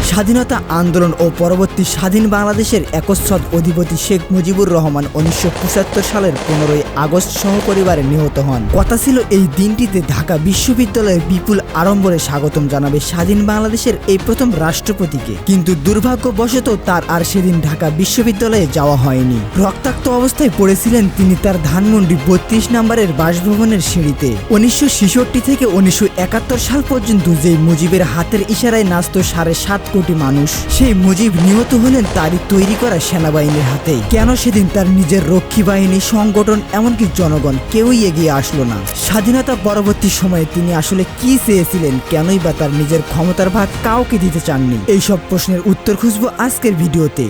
স্বাধীনতা আন্দোলন ও পরবর্তী স্বাধীন বাংলাদেশের একচ্ছত্র অধিপতি শেখ মুজিবুর রহমান 1975 সালের 15ই আগস্ট সহপরিবারে নিহত হন। কথা ছিল এই দিনটিতে ঢাকা বিশ্ববিদ্যালয়ে বিপুল আড়ম্বরে স্বাগতম জানাবে স্বাধীন বাংলাদেশের এই প্রথম রাষ্ট্রপতিকে, কিন্তু দুর্ভাগ্যবশত তার আর সেদিন ঢাকা বিশ্ববিদ্যালয়ে যাওয়া হয়নি। রক্তাক্ত অবস্থায় পড়েছিলেন তিনি তার ধানমন্ডি 32 নম্বরের বাসভবনের সিঁড়িতে। 1966 থেকে 1971 সাল পর্যন্ত যেই মুজিবের হাতের ইশারায় নাচত 7.5 কোটি মানুষ, সেই মুজিব নিহত হলেন তারই তৈরি করা সেনাবাহিনীর হাতে। কেন সেদিন তার নিজের রক্ষী বাহিনী, সংগঠন, এমনকি জনগণ কেউই এগিয়ে আসলো না? স্বাধীনতা পরবর্তী সময়ে তিনি আসলে কি চেয়েছিলেন? কেনই বা তার নিজের ক্ষমতার ভাগ কাউকে দিতে চাননি? এইসব প্রশ্নের উত্তর খুঁজব আজকের ভিডিওতে।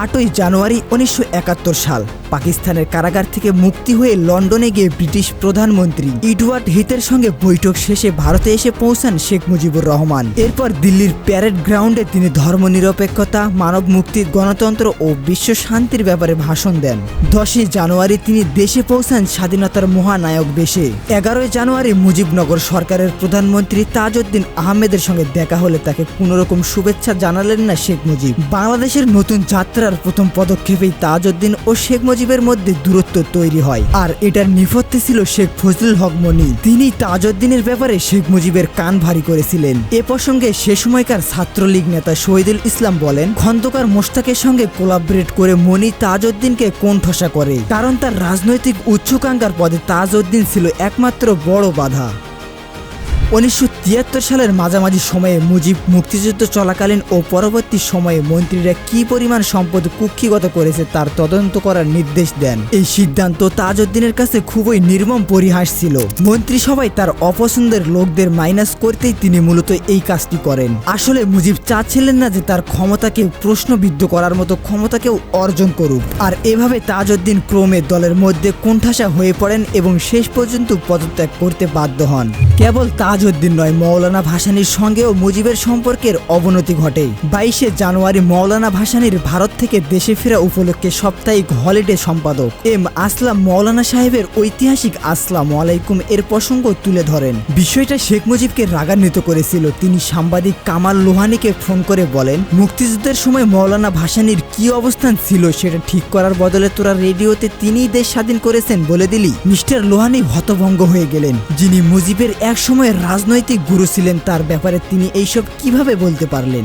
8ই জানুয়ারি 1971 সাল পাকিস্তানের কারাগার থেকে মুক্তি হয়ে লন্ডনে গিয়ে ব্রিটিশ প্রধানমন্ত্রী এডওয়ার্ড হিথের সঙ্গে বৈঠক শেষে ভারতে এসে পৌঁছান শেখ মুজিবুর রহমান। এরপর দিল্লির প্যারেড গ্রাউন্ডে তিনি ধর্মনিরপেক্ষতা, মানব মুক্তি, গণতন্ত্র ও বিশ্ব শান্তির ব্যাপারে ভাষণ দেন। 10ই জানুয়ারি তিনি দেশে পৌঁছান স্বাধীনতার মহানায়ক বেশে। 11ই জানুয়ারি মুজিবনগর সরকারের প্রধানমন্ত্রী তাজউদ্দিন আহমেদের সঙ্গে দেখা হলে তাকে কোনোরকম শুভেচ্ছা জানালেন না শেখ মুজিব। বাংলাদেশের নতুন যাত্রার প্রথম পদক্ষেপেই তাজউদ্দিন ও শেখ মুজিবের মধ্যে দূরত্ব তৈরি হয়, আর এটার নেপথ্যে ছিল শেখ ফজলুল হক মনি। তিনি তাজউদ্দিনের ব্যাপারে শেখ মুজিবের কান ভারী করেছিলেন। এ প্রসঙ্গে সে সময়কার ছাত্রলীগ নেতা শহীদুল ইসলাম বলেন, খন্দকার মোশতাকের সঙ্গে কোলাবরেট করে মনি তাজউদ্দিনকে কোণঠাসা করে, কারণ তার রাজনৈতিক উচ্চাকাঙ্ক্ষার পদে তাজউদ্দিন ছিল একমাত্র বড় বাধা। 1973 সালের মাঝামাঝি সময়ে মুজিব মুক্তিযুদ্ধ চলাকালীন ও পরবর্তী সময়ে মন্ত্রীরা কি পরিমাণ সম্পদ কুক্ষিগত করেছে তার তদন্ত করার নির্দেশ দেন। এই সিদ্ধান্ত তাজউদ্দিনের কাছে খুবই নির্মম পরিহাস ছিল। মন্ত্রিসভায় তার অপছন্দের লোকদের মাইনাস করতেই তিনি মূলত এই কাজটি করেন। আসলে মুজিব চাচ্ছিলেন না যে তার ক্ষমতাকে প্রশ্নবিদ্ধ করার মতো ক্ষমতাকেও অর্জন করুক, আর এভাবে তাজউদ্দিন ক্রমে দলের মধ্যে কোণঠাসা হয়ে পড়েন এবং শেষ পর্যন্ত পদত্যাগ করতে বাধ্য হন। কেবল তাজউদ্দিন নয়, মৌলানা ভাসানীর সঙ্গেও মুজিবের সম্পর্কের অবনতি ঘটে। 22শে জানুয়ারি মৌলানা ভাসানীর ভারত থেকে দেশে ফেরা উপলক্ষে সাপ্তাহিক হলিডে সম্পাদক এম আসলাম মৌলানা সাহেবের ঐতিহাসিক আসসালামু আলাইকুম এর প্রসঙ্গ তুলে ধরেন। বিষয়টা শেখ মুজিবকে রাগান্বিত করেছিল। তিনি সাংবাদিক কামাল লোহানীকে ফোন করে বলেন, মুক্তিযুদ্ধের সময় মৌলানা ভাসানীর কি অবস্থান ছিল সেটা ঠিক করার বদলে তোরা রেডিওতে তিনিই দেশ স্বাধীন করেছেন বলে দিলি। মিস্টার লোহানী হতভম্ব হয়ে গেলেন। যিনি মুজিবের এক সময়ের রাজনৈতিক গুরু ছিলেন, তার ব্যাপারে তিনি এইসব কিভাবে বলতে পারলেন?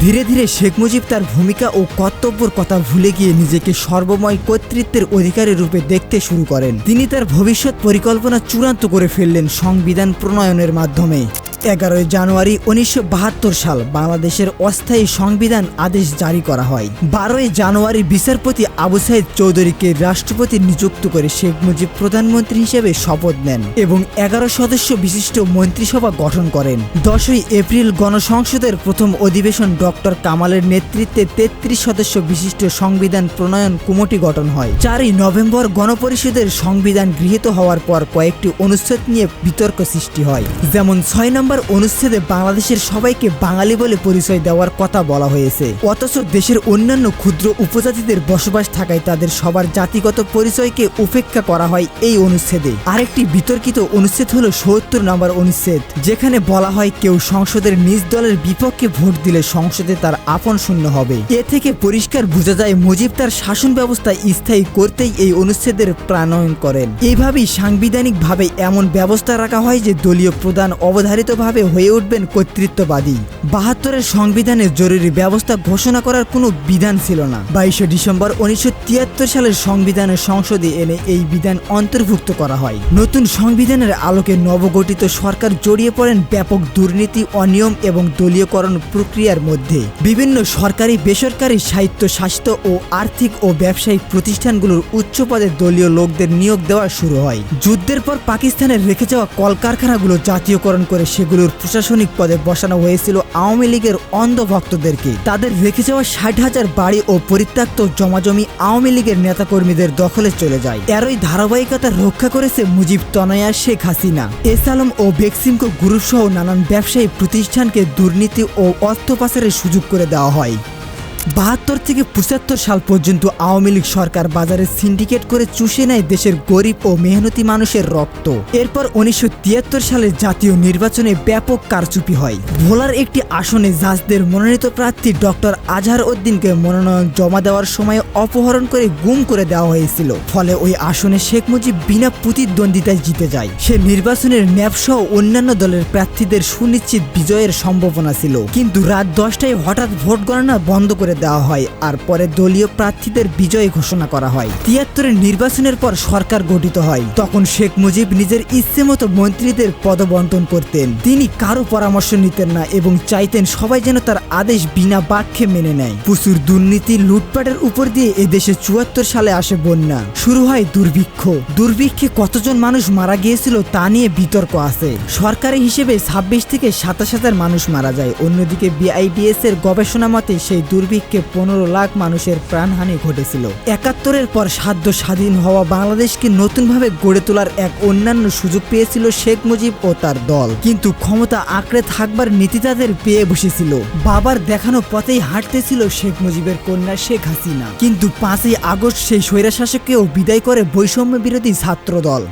ধীরে ধীরে শেখ মুজিব তার ভূমিকা ও কর্তব্যের কথা ভুলে গিয়ে নিজেকে সর্বময় কর্তৃত্বের অধিকারী রূপে দেখতে শুরু করেন। তিনি তার ভবিষ্যৎ পরিকল্পনা চূড়ান্ত করে ফেললেন সংবিধান প্রণয়নের মাধ্যমে। 11ই জানুয়ারি 1972 সাল বাংলাদেশের অস্থায়ী সংবিধান আদেশ জারি করা হয়। 12ই জানুয়ারি বিচারপতি আবু সাইদ চৌধুরীকে রাষ্ট্রপতি নিযুক্ত করে শেখ মুজিব প্রধানমন্ত্রী হিসেবে শপথ নেন এবং 11 সদস্য বিশিষ্ট মন্ত্রিসভা গঠন করেন। 10ই এপ্রিল গণসংসদের প্রথম অধিবেশন ডক্টর কামালের নেতৃত্বে 33 সদস্য বিশিষ্ট সংবিধান প্রণয়ন কমিটি গঠন হয়। 4ই নভেম্বর গণপরিষদের সংবিধান গৃহীত হওয়ার পর কয়েকটি অনুচ্ছেদ নিয়ে বিতর্ক সৃষ্টি হয়। যেমন 6 নম্বর অনুচ্ছেদে বাংলাদেশের সবাইকে বাঙালি বলে পরিচয় দেওয়ার কথা বলা হয়েছে, অথচ দেশের অন্যান্য ক্ষুদ্র উপজাতিদের বসবাস থাকায় তাদের সবার জাতিগত পরিচয়কে উপেক্ষা করা হয় এই অনুচ্ছেদে। আরেকটি বিতর্কিত অনুচ্ছেদ হলো 70 নম্বর অনুচ্ছেদ, যেখানে বলা হয় কেউ সংসদের নিজ দলের বিপক্ষে ভোট দিলে সংসদে তার আপন শূন্য হবে। এ থেকে পরিষ্কার বোঝা যায় মুজিব তার শাসন ব্যবস্থা স্থায়ী করতেই এই অনুচ্ছেদের প্রণয়ন করেন। এইভাবেই সাংবিধানিকভাবে এমন ব্যবস্থা রাখা হয় যে দলীয় প্রধান অবধারিত হয়ে উঠবেন কর্তৃত্ববাদী। 72-এর সংবিধানে জরুরি ব্যবস্থা ঘোষণা করার কোনো বিধান ছিল না। 22শে ডিসেম্বর 1973 সালের সংবিধানের সংসদে এনে এই বিধান অন্তর্ভুক্ত করা হয়। নতুন সংবিধানের আলোকে নবগঠিত সরকার জড়িয়ে পড়েন ব্যাপক দুর্নীতি, অনিয়ম এবং দলীয়করণ প্রক্রিয়ার মধ্যে। বিভিন্ন সরকারি, বেসরকারি, স্বায়ত্তশাসিত ও আর্থিক ও ব্যবসায়িক প্রতিষ্ঠানগুলোর উচ্চ পদে দলীয় লোকদের নিয়োগ দেওয়া শুরু হয়। যুদ্ধের পর পাকিস্তানের রেখে যাওয়া কলকারখানাগুলো জাতীয়করণ করে সেগুলোর প্রশাসনিক পদে বসানো হয়েছিল আওয়ামী লীগের অন্ধভক্তদেরকে। তাদের রেখে যাওয়া 60,000 বাড়ি ও পরিত্যক্ত জমাজমি আওয়ামী লীগের নেতাকর্মীদের দখলে চলে যায়। এরই ধারাবাহিকতা রক্ষা করেছে মুজিব তনয়া শেখ হাসিনা। এস আলম ও বেক্সিমকো গ্রুপ সহ নানান ব্যবসায়ী প্রতিষ্ঠানকে দুর্নীতি ও অর্থ পাচারের সুযোগ করে দেওয়া হয়। 72 থেকে 75 সাল পর্যন্ত আওয়ামী লীগ সরকার বাজারে সিন্ডিকেট করে চুষে নেয় দেশের গরিব ও মেহনতি মানুষের রক্ত। এরপর 1973 সালের জাতীয় নির্বাচনে ব্যাপক কারচুপি হয়। ভোলার একটি আসনে জাজদের মনোনীত প্রার্থী ডক্টর আজহার উদ্দিনকে মনোনয়ন জমা দেওয়ার সময় অপহরণ করে গুম করে দেওয়া হয়েছিল। ফলে ওই আসনে শেখ মুজিব বিনা প্রতিদ্বন্দ্বিতায় জিতে যায়। সে নির্বাচনের ন্যাপসহ অন্যান্য দলের প্রার্থীদের সুনিশ্চিত বিজয়ের সম্ভাবনা ছিল, কিন্তু রাত 10টায় হঠাৎ ভোট গণনা বন্ধ করে দেওয়া হয় আর পরে দলীয় প্রার্থীদের বিজয় ঘোষণা করা হয়। 73-এর নির্বাচনের পর সরকার গঠিত হয়। তখন শেখ মুজিব নিজের ইচ্ছে মতো মন্ত্রীদের পদবন্টন করতেন। তিনি কারো পরামর্শ নিতেন না এবং চাইতেন সবাই যেন তার আদেশ বিনা বাক্যে মেনে নেয়। প্রচুর দুর্নীতি লুটপাটের উপর দিয়ে এদেশে 74 সালে আসে বন্যা। শুরু হয় দুর্ভিক্ষে কতজন মানুষ মারা গিয়েছিল তা নিয়ে বিতর্ক আছে। সরকারি হিসেবে 26 থেকে 27 হাজার মানুষ মারা যায়। অন্যদিকে বিআইডিএস এর গবেষণা মতে সেই দুর্ভিক্ষে 15 লাখ মানুষের প্রাণহানি ঘটেছিল। 71-এর পর স্বাধীন হওয়া বাংলাদেশকে নতুনভাবে গড়ে তোলার এক অন্যান্য সুযোগ পেয়েছিল শেখ মুজিব ও তার দল, কিন্তু ক্ষমতা আঁকড়ে থাকবার নীতি তাদের পেয়ে বসেছিল। বাবার দেখানো পথেই হাঁটতেছিল শেখ মুজিবের কন্যা শেখ হাসিনা, কিন্তু 5ই আগস্ট সেই স্বৈরশাসককেও বিদায় করে বৈষম্য বিরোধী ছাত্র দল।